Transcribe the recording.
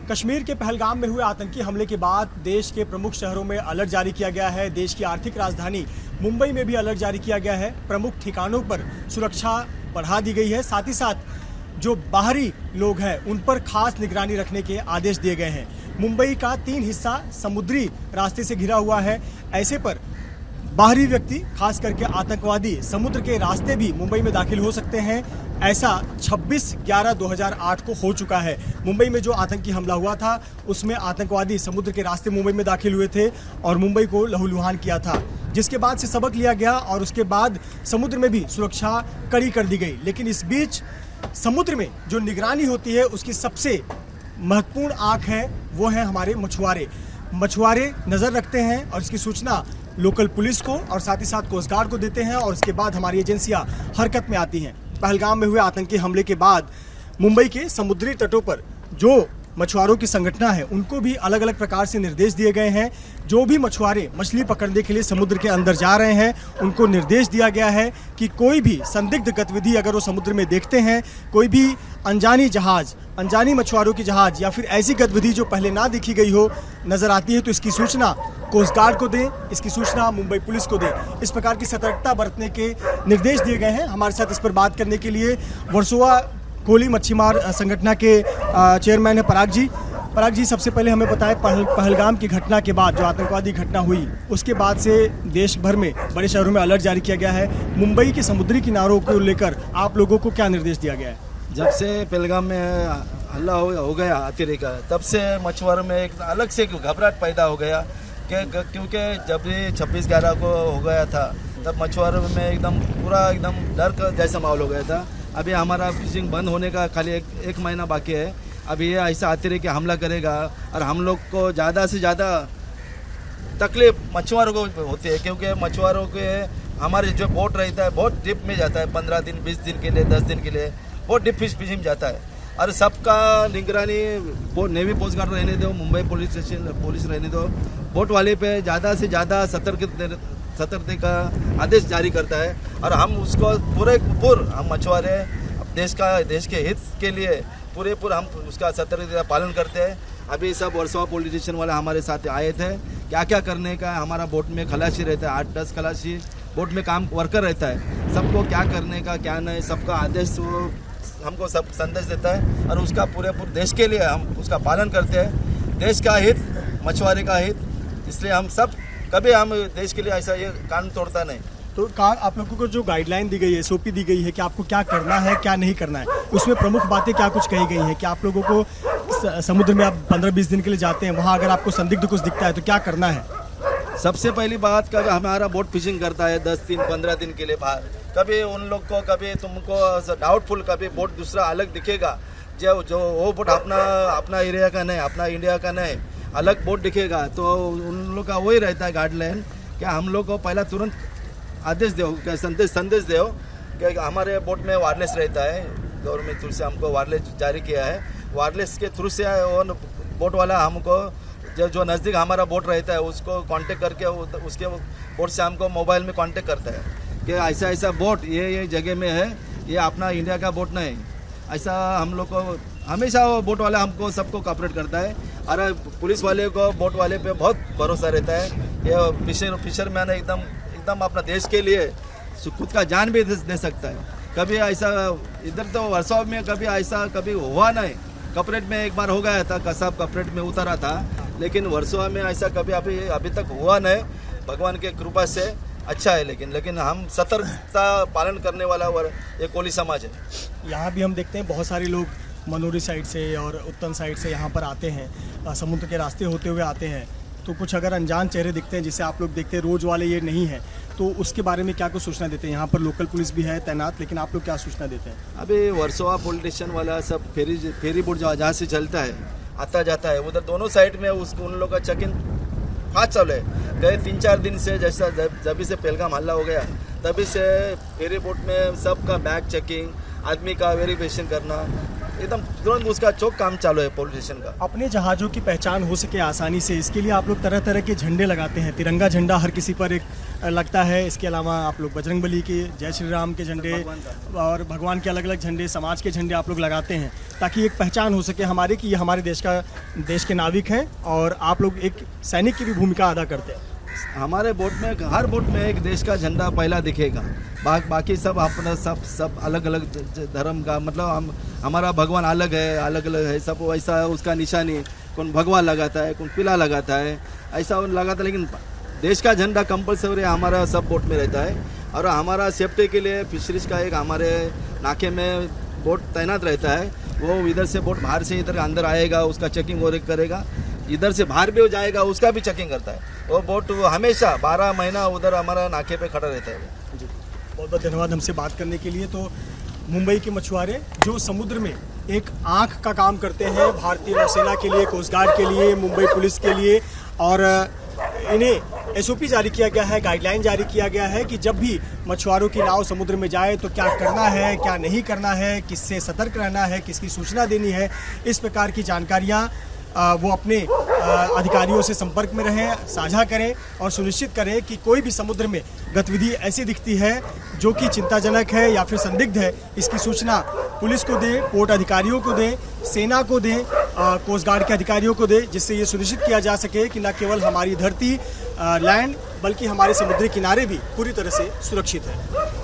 कश्मीर के पहलगाम में हुए आतंकी हमले के बाद देश के प्रमुख शहरों में अलर्ट जारी किया गया है। देश की आर्थिक राजधानी मुंबई में भी अलर्ट जारी किया गया है। प्रमुख ठिकानों पर सुरक्षा बढ़ा दी गई है। साथ ही साथ जो बाहरी लोग हैं उन पर खास निगरानी रखने के आदेश दिए गए हैं। मुंबई का 3 हिस्सा समुद्री रास्ते से घिरा हुआ है। ऐसे पर बाहरी व्यक्ति खास करके आतंकवादी समुद्र के रास्ते भी मुंबई में दाखिल हो सकते हैं। ऐसा 26/11/2008 को हो चुका है। मुंबई में जो आतंकी हमला हुआ था उसमें आतंकवादी समुद्र के रास्ते मुंबई में दाखिल हुए थे और मुंबई को लहूलुहान किया था, जिसके बाद से सबक लिया गया और उसके बाद समुद्र में भी सुरक्षा कड़ी कर दी गई। लेकिन इस बीच समुद्र में जो निगरानी होती है उसकी सबसे महत्वपूर्ण आंख है वो है हमारे मछुआरे नज़र रखते हैं और इसकी सूचना लोकल पुलिस को और साथ ही साथ कोस्ट गार्ड को देते हैं और उसके बाद हमारी एजेंसियां हरकत में आती हैं। पहलगाम में हुए आतंकी हमले के बाद मुंबई के समुद्री तटों पर जो मछुआरों की संगठन है उनको भी अलग अलग प्रकार से निर्देश दिए गए हैं। जो भी मछुआरे मछली पकड़ने के लिए समुद्र के अंदर जा रहे हैं उनको निर्देश दिया गया है कि कोई भी संदिग्ध गतिविधि अगर वो समुद्र में देखते हैं, कोई भी अनजानी जहाज, अनजानी मछुआरों की जहाज या फिर ऐसी गतिविधि जो पहले ना देखी गई हो नज़र आती है तो इसकी सूचना कोस्ट गार्ड को दें, इसकी सूचना मुंबई पुलिस को दें। इस प्रकार की सतर्कता बरतने के निर्देश दिए गए हैं। हमारे साथ इस पर बात करने के लिए वर्सोवा कोली मच्छीमार संगठन के चेयरमैन है पराग जी। सबसे पहले हमें बताएं, पहलगाम की घटना के बाद जो आतंकवादी घटना हुई उसके बाद से देश भर में बड़े शहरों में अलर्ट जारी किया गया है। मुंबई के समुद्री किनारों को लेकर आप लोगों को क्या निर्देश दिया गया है? जब से पहलगाम में हल्ला हो गया आतंकी का, तब से मछुआरों में एक अलग से घबराहट पैदा हो गया क्योंकि जब भी 26/11 को हो गया था तब मछुआरों में एकदम पूरा एकदम डर का जैसा माहौल हो गया था। अभी हमारा फिशिंग बंद होने का खाली एक महीना बाकी है। अभी ये ऐसा आतंकी हमला करेगा और हम लोग को ज़्यादा से ज़्यादा तकलीफ मछुआरों को होती है क्योंकि मछुआरों के हमारे जो बोट रहता है बहुत डिप में जाता है, 15 दिन 20 दिन के लिए 10 दिन के लिए बहुत डिप फिशिंग जाता है और सबका निगरानी नेवी पोस्ट गार्ड रहने दो, मुंबई पुलिस स्टेशन पुलिस रहने दो, बोट वाले पे ज़्यादा से ज़्यादा सतर्कता का आदेश जारी करता है और हम उसको हम मछुआरे देश के हित के लिए पूरे हम उसका सतर्कता पालन करते हैं। अभी सब वर्सोवा पुलिस स्टेशन वाले हमारे साथ आए थे, क्या क्या करने का। हमारा बोट में खलासी रहता है, 8-10 खलासी बोट में काम वर्कर रहता है, सबको क्या करने का क्या नहीं सबका आदेश हमको सब संदेश देता है और उसका पूरे देश के लिए हम उसका पालन करते हैं। देश का हित, मछुआरे का हित, इसलिए हम सब कभी हम देश के लिए ऐसा ये कानून तोड़ता नहीं। तो आप लोगों को जो गाइडलाइन दी गई है, SOP दी गई है कि आपको क्या करना है क्या नहीं करना है, उसमें प्रमुख बातें क्या कुछ कही गई हैं कि आप लोगों को समुद्र में आप 15-20 दिन के लिए जाते हैं, वहाँ अगर आपको संदिग्ध कुछ दिखता है तो क्या करना है? सबसे पहली बात कभी हमारा बोट फिशिंग करता है 10 दिन 15 दिन के लिए बाहर, कभी उन लोग को कभी तुमको डाउटफुल कभी बोट दूसरा अलग दिखेगा जो वो बोट अपना एरिया का नहीं, अपना इंडिया का नहीं, अलग बोट दिखेगा तो उन लोग का वही रहता है गाइडलाइन क्या हम लोग को पहला तुरंत आदेश दो, क्या संदेश दो कि हमारे बोट में वायरलेस रहता है। गवर्नमेंट थ्रू से हमको वायरलेस जारी किया है, वायरलेस के थ्रू से वो बोट वाला हमको जो नज़दीक हमारा बोट रहता है उसको कांटेक्ट करके उसके बोट से हमको मोबाइल में कांटेक्ट करता है कि ऐसा बोट ये जगह में है, ये अपना इंडिया का बोट नहीं। ऐसा हम लोग को हमेशा वो बोट वाला हमको सबको कॉपरेट करता है और पुलिस वाले को बोट वाले पे बहुत भरोसा रहता है। ये फिशरमैन एकदम अपना देश के लिए खुद का जान भी दे सकता है। कभी ऐसा इधर तो वर्सोवा में कभी हुआ नहीं। कॉपरेट में एक बार हो गया था, कसाब कॉपरेट में उतरा था, लेकिन वर्सोवा में ऐसा कभी अभी तक हुआ नहीं। भगवान के कृपा से अच्छा है, लेकिन हम सतर्कता पालन करने वाला ये कोली समाज है। यहाँ भी हम देखते हैं बहुत सारे लोग मनोरी साइड से और उत्तन साइड से यहाँ पर आते हैं, समुद्र के रास्ते होते हुए आते हैं, तो कुछ अगर अनजान चेहरे दिखते हैं जिसे आप लोग देखते हैं रोज़ वाले ये नहीं है, तो उसके बारे में क्या कुछ सूचना देते हैं? यहाँ पर लोकल पुलिस भी है तैनात, लेकिन आप लोग क्या सूचना देते हैं? अभी वर्सोवा पुलिस स्टेशन वाला सब फेरी बोट जहाँ से चलता है आता जाता है, उधर दोनों साइड में उन लोग का चेक इन फास्ट चल है। गए 3-4 दिन से जैसा जब से पहलगाम हल्ला हो गया तभी से फेरी बोट में सबका बैग चेकिंग, आदमी का वेरिफिकेशन करना, एकदम तुरंत उसका चौक काम चालू है पुलिस स्टेशन का। अपने जहाज़ों की पहचान हो सके आसानी से, इसके लिए आप लोग तरह तरह के झंडे लगाते हैं। तिरंगा झंडा हर किसी पर एक लगता है, इसके अलावा आप लोग बजरंगबली के, जय श्री राम के झंडे और भगवान के अलग अलग झंडे, समाज के झंडे आप लोग लगाते हैं ताकि एक पहचान हो सके हमारे कि ये हमारे देश के नाविक हैं और आप लोग एक सैनिक की भी भूमिका अदा करते हैं। हमारे बोट में, हर बोट में एक देश का झंडा पहला दिखेगा। बाकी सब अपना सब अलग अलग धर्म का, मतलब हमारा भगवान अलग है, सब वैसा है उसका निशानी। कौन भगवान लगाता है, कौन पीला लगाता है, ऐसा लगाता है, लेकिन देश का झंडा कंपलसरी हमारा सब बोट में रहता है। और हमारा सेफ्टी के लिए फिशरीज का एक हमारे नाके में बोट तैनात रहता है। वो इधर से बोट बाहर से इधर अंदर आएगा, उसका चेकिंग और करेगा, इधर से बाहर भी हो जाएगा, उसका भी चेकिंग करता है। वो बोट हमेशा 12 महीना उधर हमारा नाके पे खड़ा रहता है। जी, बहुत बहुत धन्यवाद हमसे बात करने के लिए। तो मुंबई के मछुआरे जो समुद्र में एक आँख का काम करते हैं भारतीय नौसेना के लिए, कोस्ट गार्ड के लिए, मुंबई पुलिस के लिए, और इन्हें एसओपी जारी किया गया है, गाइडलाइन जारी किया गया है कि जब भी मछुआरों की नाव समुद्र में जाए तो क्या करना है, क्या नहीं करना है, किससे सतर्क रहना है, किसकी सूचना देनी है। इस प्रकार की जानकारियाँ वो अपने अधिकारियों से संपर्क में रहें, साझा करें और सुनिश्चित करें कि कोई भी समुद्र में गतिविधि ऐसी दिखती है जो कि चिंताजनक है या फिर संदिग्ध है, इसकी सूचना पुलिस को दें, पोर्ट अधिकारियों को दें, सेना को दें, कोस्ट गार्ड के अधिकारियों को दें, जिससे ये सुनिश्चित किया जा सके कि न केवल हमारी धरती लैंड बल्कि हमारे समुद्री किनारे भी पूरी तरह से सुरक्षित है।